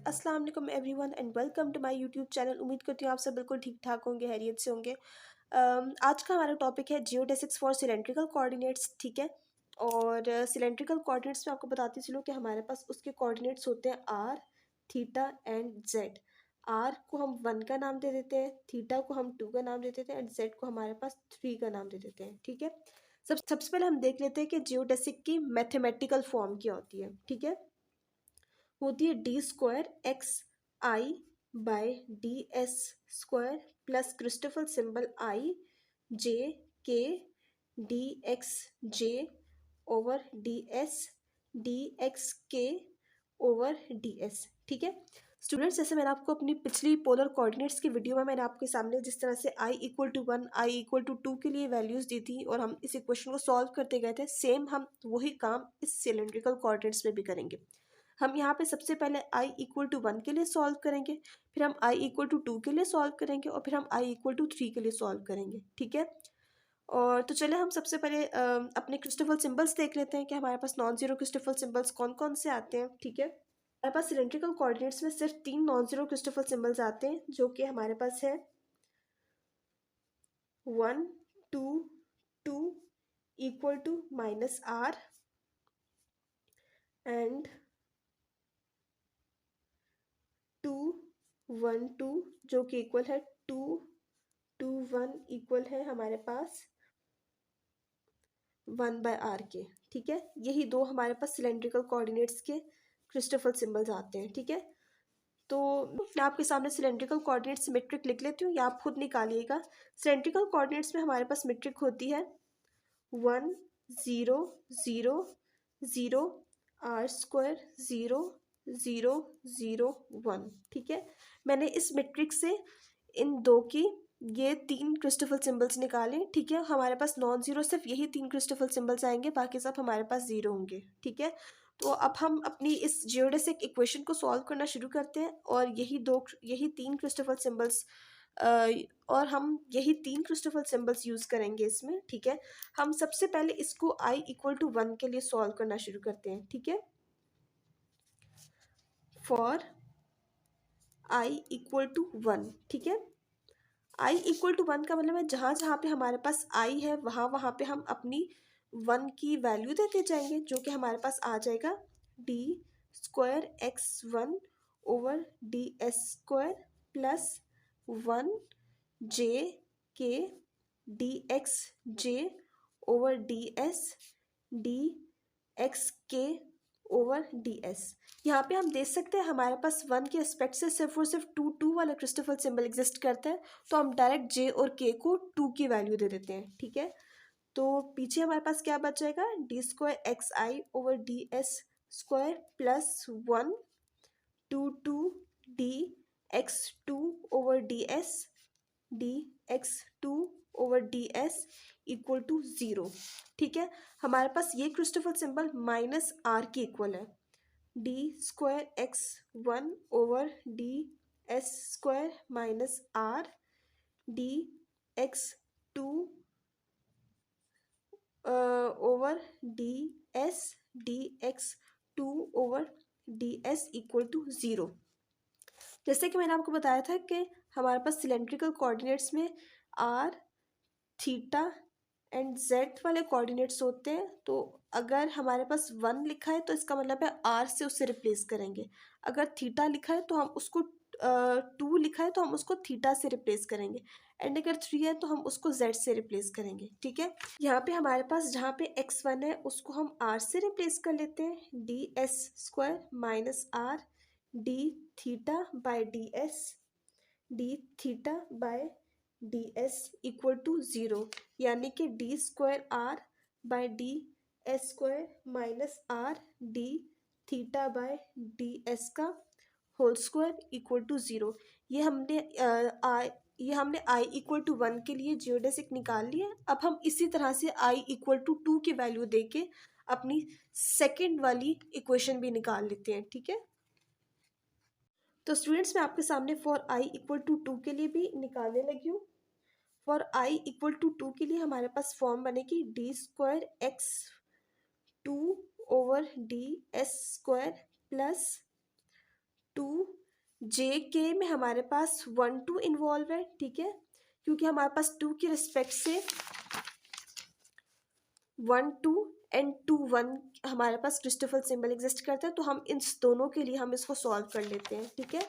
अस्सलाम वालेकुम everyone and welcome to my YouTube channel. उम्मीद करती हूँ आप सब बिल्कुल ठीक ठाक होंगे, हैरियत से होंगे। आज का हमारा टॉपिक है जियोडेसिक्स फॉर सिलेंड्रिकल कोऑर्डिनेट्स। ठीक है, और सिलेंड्रिकल कोऑर्डिनेट्स में आपको बताती चलूँ कि हमारे पास उसके कोऑर्डिनेट्स होते हैं R, theta and Z. R को हम 1 का नाम दे देते हैं, थीटा को हम 2 का नाम दे देते हैं एंड जेड को हमारे पास 3 का नाम दे देते हैं। ठीक है, सबसे पहले हम देख लेते हैं कि जियोडेसिक की मैथमेटिकल फॉर्म क्या होती है। ठीक है, होती है d²xi/ds² plus Christoffel symbol i j k dxj/ds dxk/ds। ठीक है स्टूडेंट्स, जैसे मैंने आपको अपनी पिछली पोलर कोऑर्डिनेट्स की वीडियो में मैंने आपके सामने जिस तरह से i=1 i=2 के लिए वैल्यूज दी थी और हम इस इक्वेशन को सॉल्व करते गए थे, सेम हम वही काम इस सिलेंड्रिकल कोऑर्डिनेट्स में भी करेंगे। हम यहाँ पे सबसे पहले i=1 के लिए सॉल्व करेंगे, फिर हम i=2 के लिए सॉल्व करेंगे और फिर हम i=3 के लिए सॉल्व करेंगे। ठीक है, और तो चले हम सबसे पहले अपने क्रिस्टोफल सिंबल्स देख लेते हैं कि हमारे पास नॉन जीरो क्रिस्टोफल सिंबल्स कौन कौन से आते हैं। ठीक है, हमारे पास सिलेंड्रिकल कोऑर्डिनेट्स में सिर्फ 3 नॉन जीरो क्रिस्टोफल सिंबल्स आते हैं, जो कि हमारे पास है 1 2 2 इक्वल टू -r एंड 2 1 2 जो कि इक्वल है 2 2 1 इक्वल है हमारे पास 1/r के। ठीक है, यही दो हमारे पास सिलेंड्रिकल कोऑर्डिनेट्स के क्रिस्टोफल सिंबल्स आते हैं। ठीक है, तो मैं आपके सामने सिलेंड्रिकल कोऑर्डिनेट्स मेट्रिक लिख लेती हूँ, या आप खुद निकालिएगा। सिलेंड्रिकल कोऑर्डिनेट्स में हमारे पास मेट्रिक होती है 1 0 0 0 r² 0 0 0 1। ठीक है, मैंने इस मेट्रिक से इन दो की ये 3 क्रिस्टोफल सिंबल्स निकाले। ठीक है, हमारे पास नॉन जीरो सिर्फ यही 3 क्रिस्टोफल सिंबल्स आएंगे, बाकी सब हमारे पास जीरो होंगे। ठीक है, तो अब हम अपनी इस जियोडेसिक इक्वेशन को सॉल्व करना शुरू करते हैं और यही 3 क्रिस्टोफल सिंबल्स और हम यही 3 क्रिस्टोफल सिंबल्स यूज करेंगे इसमें। ठीक है, हम सबसे पहले इसको i=1 के लिए सॉल्व करना शुरू करते हैं। ठीक है, फॉर i=1। ठीक है, i=1 का मतलब है जहाँ जहाँ पे हमारे पास i है वहाँ वहाँ पे हम अपनी 1 की वैल्यू देते जाएंगे, जो कि हमारे पास आ जाएगा d²x1/ds² plus 1 j/k dxj/ds dxk/ds। यहाँ पे हम देख सकते हैं हमारे पास 1 के एस्पेक्ट से सिर्फ और सिर्फ 2 वाला क्रिस्टोफल सिंबल एग्जिस्ट करता है, तो हम डायरेक्ट j और k को 2 की वैल्यू दे देते हैं। ठीक है, तो पीछे हमारे पास क्या बच जाएगा d²xi/ds² plus 1 2 2 dx2/ds dx2/ds equal to 0। ठीक है, हमारे पास ये क्रिस्टोफल सिंबल -r के इक्वल है, d²x1/ds² -r dx2/ds dx2/ds equal to 0। जैसे कि मैंने आपको बताया था कि हमारे पास सिलेंड्रिकल कोऑर्डिनेट्स में r, थीटा एंड जेड वाले कोऑर्डिनेट्स होते हैं। तो अगर हमारे पास 1 लिखा है तो इसका मतलब है r से उसे रिप्लेस करेंगे, अगर थीटा लिखा है तो हम उसको 2 लिखा है तो हम उसको थीटा से रिप्लेस करेंगे, एंड अगर 3 है तो हम उसको z से रिप्लेस करेंगे। ठीक है, यहाँ पे हमारे पास जहाँ पे x1 है उसको हम r से रिप्लेस कर लेते हैं, ds² -r dθ/ds dθ/ds equal to 0, यानी कि d²r/ds² -r dθ/ds का होल स्क्वायर इक्वल टू 0। ये हमने i=1 के लिए जियोडेसिक निकाल लिया। अब हम इसी तरह से i=2 की वैल्यू देके अपनी सेकंड वाली इक्वेशन भी निकाल लेते हैं। ठीक है, तो स्टूडेंट्स मैं आपके सामने फॉर i=2 के लिए भी निकालने लगी हूँ। फॉर i=2 के लिए हमारे पास फॉर्म बनेगी d²x2/ds² प्लस 2 जे के में हमारे पास 1 2 इन्वॉल्व है, ठीक है, क्योंकि हमारे पास 2 की रिस्पेक्ट से 1 2 एंड 2 1 हमारे पास क्रिस्टोफर सिंबल एग्जिस्ट करता है, तो हम इन दोनों के लिए हम इसको सॉल्व कर लेते हैं, ठीक है।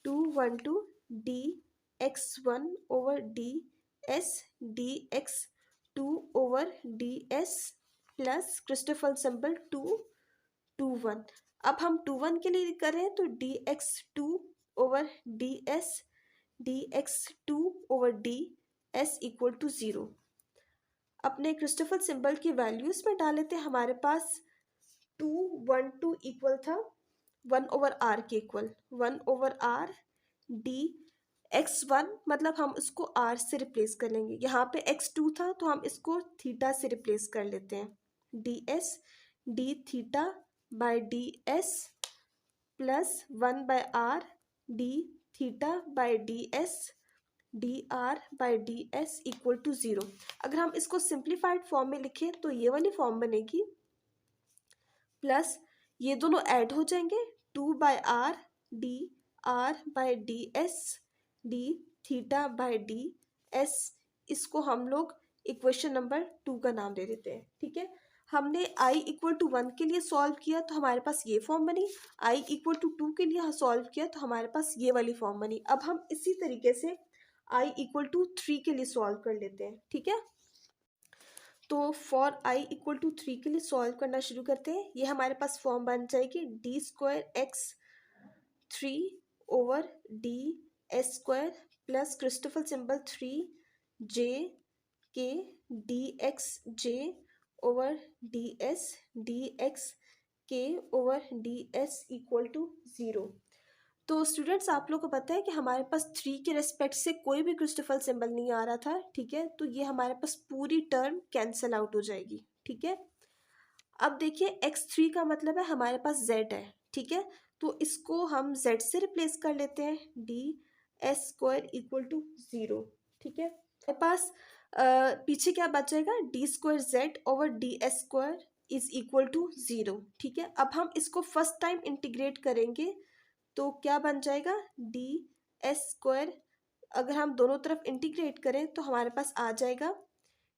2 1 2 D x 1 over D X 2 over D S plus Christoffel symbol 2 2 1। अब हम 2 1 के लिए करें तो D X 2 over D X 2 over D S equal to 0। अपने क्रिस्टोफर सिंबल की वैल्यूज में डाले थे, हमारे पास 2 1 2 इक्वल था 1 ओवर आर के equal 1 over R D x 1, मतलब हम इसको आर से रिप्लेस कर लेंगे। यहाँ पे एक्स 2 था तो हम इसको थीटा से रिप्लेस कर लेते हैं। D S D theta by D S plus 1 by R D theta by D S D are by D S equal to 0। अगर हम इसको सिंप्लीफाइड फॉर्म में लिखें तो ये वाली फॉर्म बनेगी, प्लस ये दोनों ऐड हो जाएंगे 2 by R by D S D theta by D S. इसको हम लोग इक्वेशन नंबर 2 का नाम दे देते हैं, ठीक है। हमने i इक्वल टू 1 के लिए सॉल्व किया तो हमारे पास ये फॉर्म बनी, i इक्वल टू 2 के लिए सॉल्व किया तो हमारे पास ये वाली फॉर्म बनी। अब हम इसी तरीके से i इक्वल टू 3 के लिए सॉल्व कर लेते हैं, ठीक है। तो फॉर i इक्वल टू 3 के लिए सॉल्व करना शुरू करते हैं। ये हमारे पास फॉर्म बन जाएगी D square X 3 over D S square plus Christoffel symbol 3 J K D X J over D X K over D S equal to 0। तो स्टूडेंट्स आप लोग को पता है कि हमारे पास 3 के रेस्पेक्ट से कोई भी क्रिस्टोफर सिंबल नहीं आ रहा था, ठीक है। तो ये हमारे पास पूरी टर्म कैंसिल आउट हो जाएगी, ठीक है। अब देखिए x3 का मतलब है हमारे पास z है, ठीक है। तो इसको हम z से रिप्लेस कर लेते हैं, D S square equal to 0, ठीक है। हमारे पास पीछे क्या बचेगा, D square Z over D S square is equal to 0, ठीक है। अब हम इसको फर्स्ट टाइम इंटीग्रेट करेंगे तो क्या बन जाएगा, डी एस स्क्वायर। अगर हम दोनों तरफ इंटीग्रेट करें तो हमारे पास आ जाएगा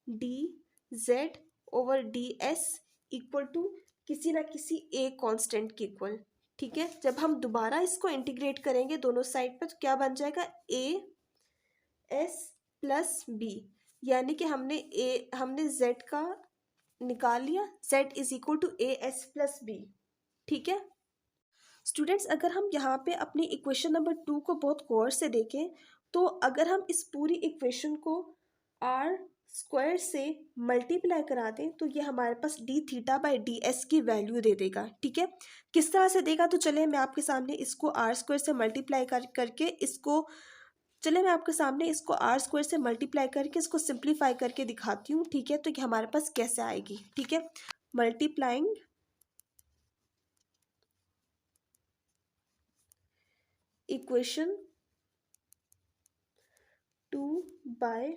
D Z over D S equal to किसी ना किसी ए कांस्टेंट के इक्वल, ठीक है। जब हम दोबारा इसको इंटीग्रेट करेंगे दोनों साइड पर तो क्या बन जाएगा, ए एस प्लस बी, यानी कि हमने जेड का निकाल लिया, Z is equal to A S plus B, ठीक है। स्टूडेंट्स अगर हम यहाँ पे अपनी इक्वेशन नंबर 2 को बहुत गौर से देखें तो अगर हम इस पूरी इक्वेशन को आर स्क्वायर से मल्टीप्लाई करा दें तो ये हमारे पास d theta by D S की वैल्यू दे देगा, ठीक है। किस तरह से देगा, तो चले मैं आपके सामने इसको आर स्क्वायर से मल्टीप्लाई करके इसको आर स्क्वायर से मल्टीप्लाई करके इसको सिंप्लीफाई करके दिखाती हूँ, ठीक है। तो ये हमारे पास कैसे आएगी, ठीक है। Multiplying equation 2 by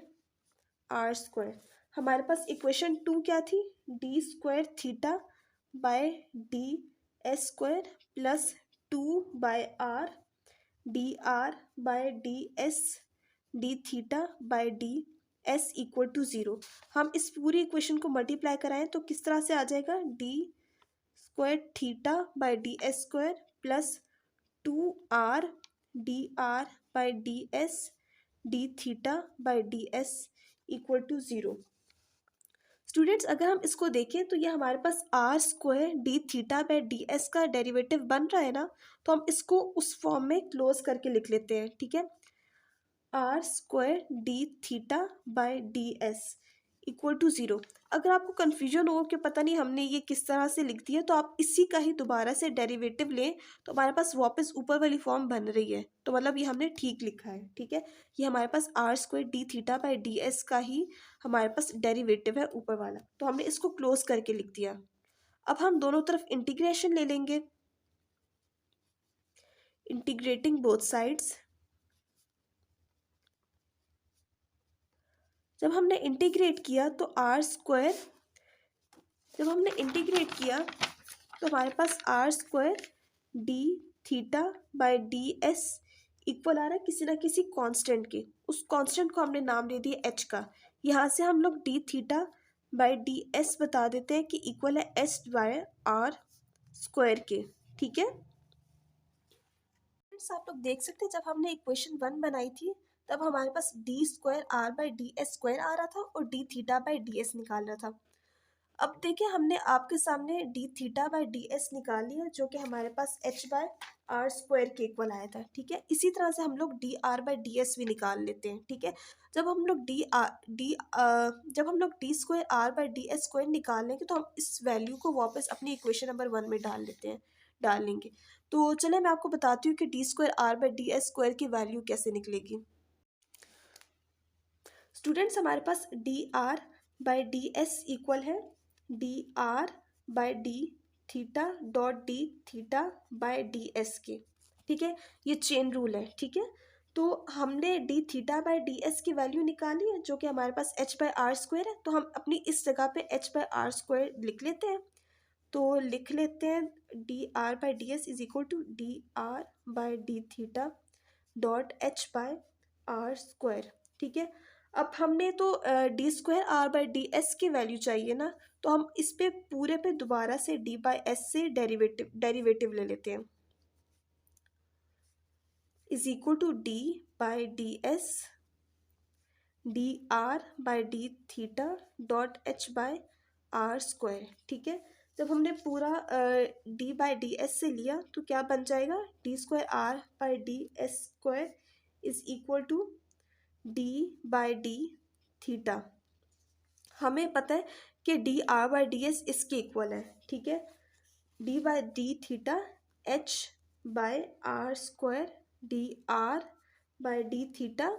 are square, हमारे पास इक्वेशन 2 क्या थी, D square theta by D S square plus 2 by R by D S D theta by D S equal to 0। हम इस पूरी इक्वेशन को मल्टीप्लाई कराएं तो किस तरह से आ जाएगा, D square theta by D S square plus 2r d are by D S D theta by D S equal to 0। Students अगर हम इसको देखें तो ये हमारे पास r square D theta by D s का डेरिवेटिव बन रहा है ना, तो हम इसको उस फॉर्म में क्लोज करके लिख लेते हैं, ठीक है। R square D theta by D S equal to 0। अगर आपको कन्फ्यूजन हो कि पता नहीं हमने ये किस तरह से लिख दिया तो आप इसी का ही दोबारा से डेरिवेटिव लें तो हमारे पास वापस ऊपर वाली फॉर्म बन रही है, तो मतलब ये हमने ठीक लिखा है, ठीक है। ये हमारे पास r square D theta by D s का ही हमारे पास डेरिवेटिव है ऊपर वाला, तो हमने इसको क्लोज करके लिख दिया। अब हम दोनों तरफ इंटीग्रेशन ले लेंगे, इंटीग्रेटिंग बोथ साइड्स। जब हमने इंटीग्रेट किया तो आर स्क्वायर, जब हमने इंटीग्रेट किया तो हमारे पास r square D theta by D S equal आ रहा है किसी ना किसी कांस्टेंट के, उस कांस्टेंट को हमने नाम दे दिया एच का। यहाँ से हम लोग D theta by D S बता देते हैं कि इक्वल है एस बाय आर स्क्वायर के। ठीक है, आप लोग देख सकते हैं जब हमने इक्वेशन 1 बनाई थी तब हमारे पास d square are by D S square आ रहा था और d theta by D s निकाल रहा था। अब देखिए हमने आपके सामने d theta by D s निकाल लिया जो कि हमारे पास एच बाय आर स्क्वायर के इक्वल आया था। ठीक है, इसी तरह से हम लोग d are by D s भी निकाल लेते हैं। ठीक है, जब हम लोग जब हम लोग D square are by D S square निकाल लेंगे तो हम इस वैल्यू को वापस अपनी इक्वेशन नंबर 1 में डाल लेंगे। तो चलिए मैं आपको बताती हूँ कि d square are by D S square की वैल्यू कैसे निकलेगी। स्टूडेंट्स हमारे पास d are by D S equal है d are by D theta dot d theta by D s के। ठीक है, ये चेन रूल है। ठीक है, तो हमने D theta by D S की वैल्यू निकाली है जो कि हमारे पास एच बाय आर स्क्वायर है, तो हम अपनी इस जगह पे एच बाय आर स्क्वायर लिख लेते हैं। तो लिख लेते हैं D are by D S is equal to D are by D theta dot H by are square. ठीक है, अब हमने तो D square are by D S की वैल्यू चाहिए ना, तो हम इस पे पूरे पे दोबारा से डी बाई एस से डेरिवेटिव ले लेते हैं is equal to D by D S D are by D theta dot H by are square. ठीक है, जब हमने पूरा डी बाई डी एस से लिया तो क्या बन जाएगा D square are by D S square is equal to D by D theta. हमें पता है कि D are by D S इसके इक्वल है। ठीक है, D by D theta H by are square D are by D theta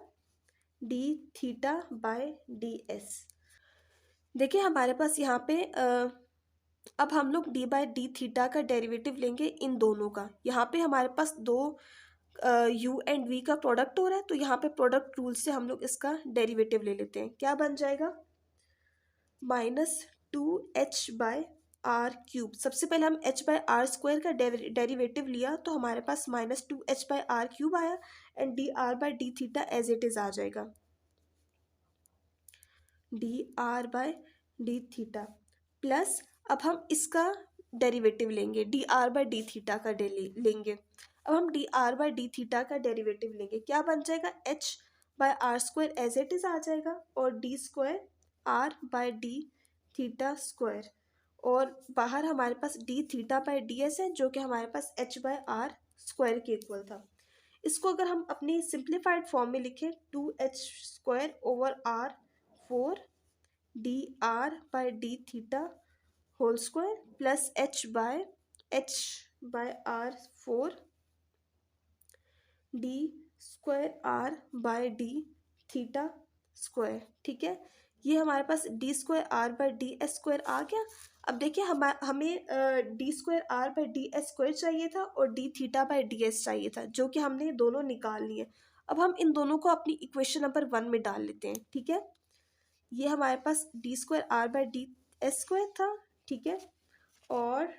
by D S. देखिए हमारे पास यहाँ पे अब हम लोग डी बाई डी थीटा का डेरिवेटिव लेंगे इन दोनों का। यहाँ पे हमारे पास दो यू एंड वी का प्रोडक्ट हो रहा है, तो यहाँ पे प्रोडक्ट रूल से हम लोग इसका डेरिवेटिव ले लेते हैं। क्या बन जाएगा -2h बाय आर क्यूब। सबसे पहले हम h बाय आर स्क्वायर का डेरिवेटिव लिया तो हमारे पास -2h बाय आर क्यूब आया and d are by D theta as it is आ जाएगा d are by D theta plus अब हम इसका डेरिवेटिव लेंगे d are by D theta का लेंगे। अब हम d are by D theta का डेरिवेटिव लेंगे, क्या बन जाएगा h by are square as it is आ जाएगा और D square r by D theta square और बाहर हमारे पास d theta by D s है जो कि हमारे पास h बाय आर स्क्वायर के इक्वल था। इसको अगर हम अपनी सिंप्लीफाइड फॉर्म में लिखें 2h square over r 4 d are by D theta whole square plus h by r 4 d square r by D theta square. ठीक है, ये हमारे पास d square r by D S square आ गया। अब देखिए हमें d square r by D S square चाहिए था और d theta by D s चाहिए था जो कि हमने दोनों निकाल लिए। अब हम इन दोनों को अपनी इक्वेशन नंबर 1 में डाल लेते हैं। ठीक है, ये हमारे पास d square r by D S square था। ठीक है, और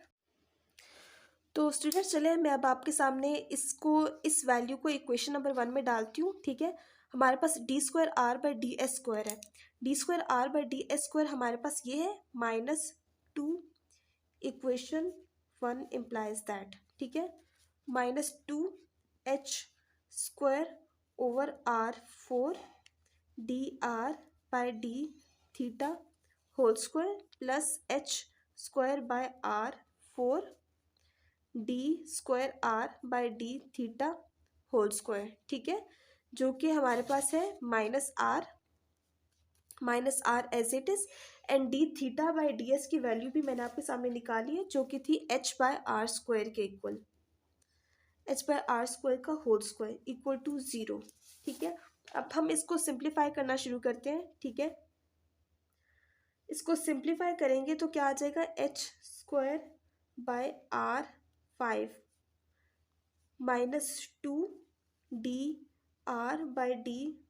तो स्टूडेंट्स चले मैं अब आपके सामने इस वैल्यू को इक्वेशन नंबर 1 में डालती हूँ। ठीक है, हमारे पास d square r by D S square है। D square r by D S square हमारे पास ये है -2 इक्वेशन 1 इम्प्लाइज दैट। ठीक है, -2h square over r 4 d are by D theta whole square plus h square by r 4 d square r by D theta whole square. ठीक है, जो कि हमारे पास है minus r as it is and d theta by D S की value भी मैंने आपके सामने निकाली है जो कि थी h बाय आर स्क्वायर के equal, h by are square का होल स्क्वायर इक्वल टू 0। ठीक है, अब हम इसको सिंप्लीफाई करना शुरू करते हैं। ठीक है, इसको सिंप्लीफाई करेंगे तो क्या आ जाएगा h square by r 5 -2 d are by D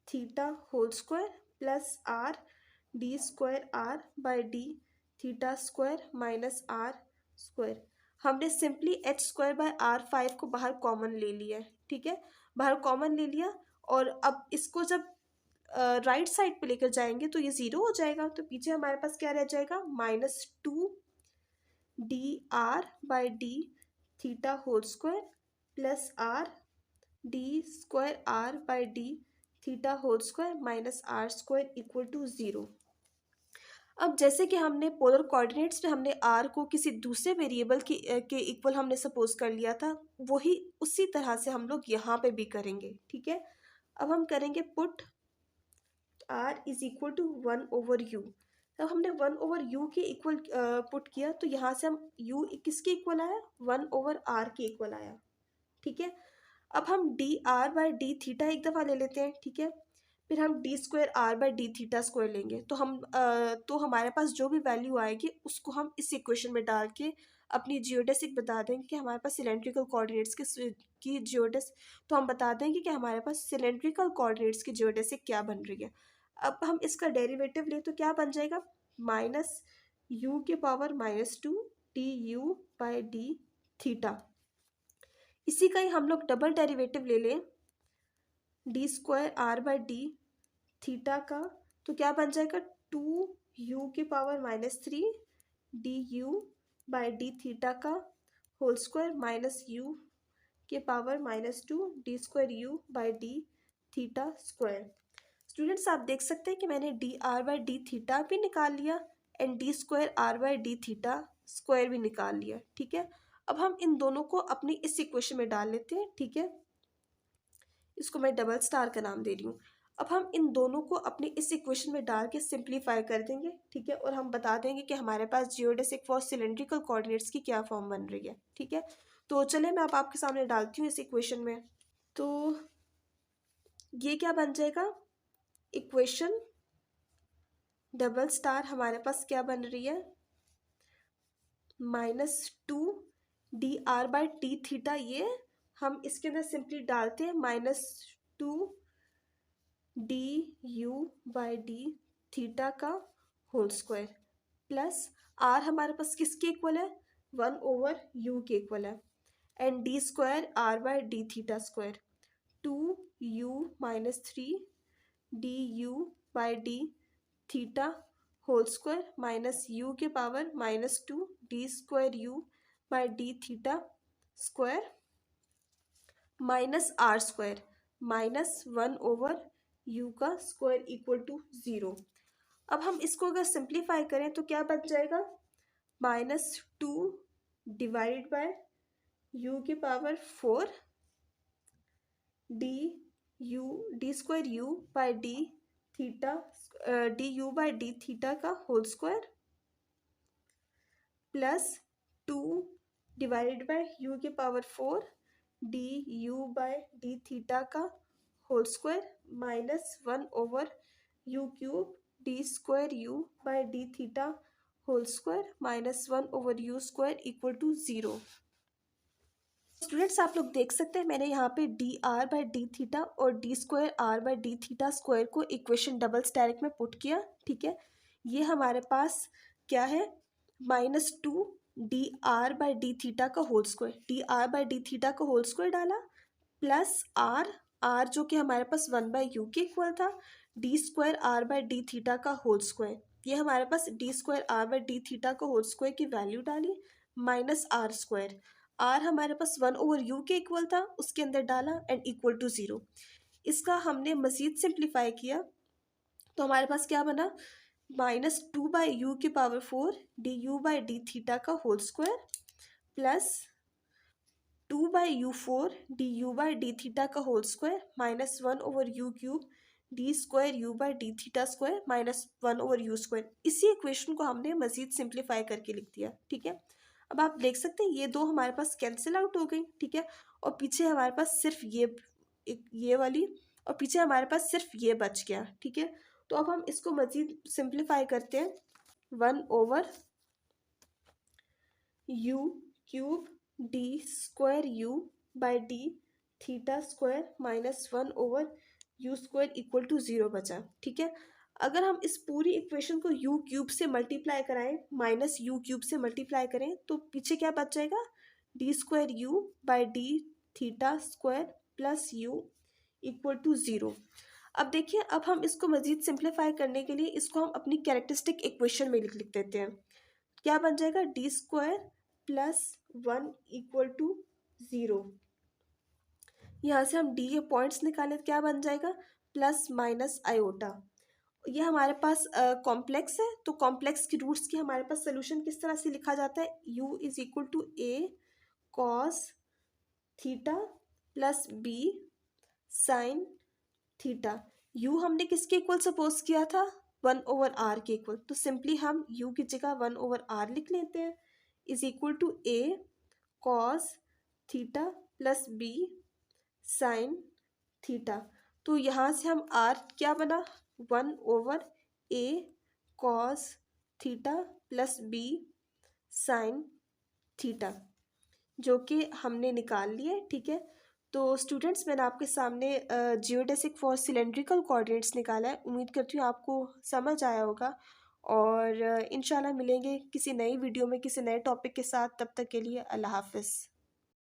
theta whole square plus r d square r by D theta square minus r square. हमने simply h square by r 5 को बाहर कॉमन ले लिया है, ठीक है, बाहर कॉमन ले लिया। और अब इसको जब राइट साइड पे लेकर जाएंगे तो ये ज़ीरो हो जाएगा, तो पीछे हमारे पास क्या रह जाएगा, -2 dr/d theta whole square plus r d square r/d theta whole square minus r square equal to 0। अब जैसे कि हमने पोलर कोऑर्डिनेट्स में हमने r को किसी दूसरे वेरिएबल के इक्वल हमने सपोज कर लिया था, वही उसी तरह से हम लोग यहाँ पे भी करेंगे, ठीक है। अब हम करेंगे put r is equal to 1/u। जब हमने 1/u के इक्वल पुट किया तो यहाँ से हम u किसके इक्वल आया, 1/r के इक्वल आया, ठीक है। अब हम dr/d थीटा एक दफ़ा ले लेते हैं, ठीक है, फिर हम d square r/d theta square लेंगे, तो हमारे पास जो भी वैल्यू आएगी उसको हम इस इक्वेशन में डाल के अपनी जियोडेसिक बता देंगे कि हमारे पास सिलेंड्रिकल कोऑर्डिनेट्स की जियोडेस, तो हम बता देंगे कि हमारे पास सिलेंड्रिकल कोऑर्डिनेट्स की जियोडेसिक क्या बन रही है। अब हम इसका डेरिवेटिव ले तो क्या बन जाएगा, -u⁻²du बाई डी थीटा। इसी का ही हम लोग डबल डेरिवेटिव ले लें d स्क्वायर r/d थीटा का, तो क्या बन जाएगा 2u⁻³ du by D theta का whole square minus u⁻² d square u by D theta square. Students आप देख सकते हैं कि मैंने dr/d थीटा भी निकाल लिया and d square r/d theta square भी निकाल लिया, ठीक है। अब हम इन दोनों को अपनी इस इक्वेशन में डाल लेते हैं, ठीक है, इसको मैं डबल स्टार का नाम दे रही हूँ। अब हम इन दोनों को अपनी इस इक्वेशन में डाल के सिंप्लीफाई कर देंगे, ठीक है, और हम बता देंगे कि हमारे पास जियोडेसिक फॉर सिलेंड्रिकल कोऑर्डिनेट्स की क्या फॉर्म बन रही है, ठीक है। तो चले मैं अब आपके सामने डालती हूँ इस इक्वेशन में। तो ये क्या बन जाएगा, इक्वेशन डबल स्टार हमारे पास क्या बन रही है, -2 dr/d थीटा, ये हम इसके अंदर सिंपली डालते हैं -2 du/d थीटा का होल स्क्वायर प्लस r हमारे पास किसके इक्वल है, 1/u के इक्वल है, and d square r/d theta square 2u-3 du/d theta whole square minus u⁻² d square u by D theta square minus r square -1/u का square equal to 0। अब हम इसको अगर सिंप्लीफाई करें तो क्या बच जाएगा, -2 divided by u⁴ d square u by D theta du/d theta का whole square plus 2 divided by u⁴ du/d theta का whole square -1/u³ d square u by D theta whole square -1/u² equal to 0। Students आप लोग देख सकते हैं मैंने यहाँ पे dr/d थीटा और d square r/d theta square को इक्वेशन डबल स्टैरिक में पुट किया, ठीक है। ये हमारे पास क्या है, -2 dr/d थीटा का होल स्क्वायर, dr/d थीटा का होल स्क्वायर डाला प्लस r जो कि हमारे पास 1/u के इक्वल था, d स्क्वायर r/d थीटा का होल स्क्वायर, ये हमारे पास d स्क्वायर r/d थीटा का होल स्क्वायर की वैल्यू डाली माइनस आर स्क्वायर, r हमारे पास 1/u के इक्वल था, उसके अंदर डाला एंड इक्वल टू 0। इसका हमने मज़ीद सिंप्लीफाई किया तो हमारे पास क्या बना, -2/u⁴ du/d थीटा का whole square plus 2/u⁴ du/d theta का whole square -1/u³ d square u/d theta square -1/u²। इसी इक्वेशन को हमने मज़ीद सिंप्लीफाई करके लिख दिया, ठीक है। अब आप देख सकते हैं ये दो हमारे पास कैंसिल आउट हो गई, ठीक है, और पीछे हमारे पास सिर्फ ये वाली और पीछे हमारे पास सिर्फ ये बच गया, ठीक है। तो अब हम इसको मज़ीद सिंप्लीफाई करते हैं, 1/u³ d square u by D theta square -1/u² equal to 0 बचा, ठीक है। अगर हम इस पूरी इक्वेशन को u³ से मल्टीप्लाई कराएं, -u³ से मल्टीप्लाई करें तो पीछे क्या बच जाएगा, D square u by D theta square plus u equal to zero. अब देखिए, अब हम इसको मज़ीद सिंप्लीफाई करने के लिए इसको हम अपनी कैरेक्टरिस्टिक इक्वेशन में लिख देते हैं। क्या बन जाएगा? D square plus 1 equal to zero. यहाँ से हम डी के पॉइंट्स निकालें तो क्या बन जाएगा? Plus minus iota. ये हमारे पास कॉम्प्लेक्स है, तो कॉम्प्लेक्स की रूट्स की हमारे पास सोल्यूशन किस तरह से लिखा जाता है? u is equal to a cos theta plus b sine theta. u हमने किसके इक्वल सपोज किया था? 1/r के इक्वल। तो सिंपली हम u की जगह 1/r लिख लेते हैं is equal to a cos theta plus b sine theta. तो यहाँ से हम r क्या बना? 1/a cos theta plus b sine theta, जो कि हमने निकाल लिए। ठीक है, तो स्टूडेंट्स मैंने आपके सामने जियोडेसिक फॉर सिलेंड्रिकल कोऑर्डिनेट्स निकाला है। उम्मीद करती हूँ आपको समझ आया होगा, और इंशाल्लाह मिलेंगे किसी नई वीडियो में किसी नए टॉपिक के साथ। तब तक के लिए अल्लाह हाफ़िज़।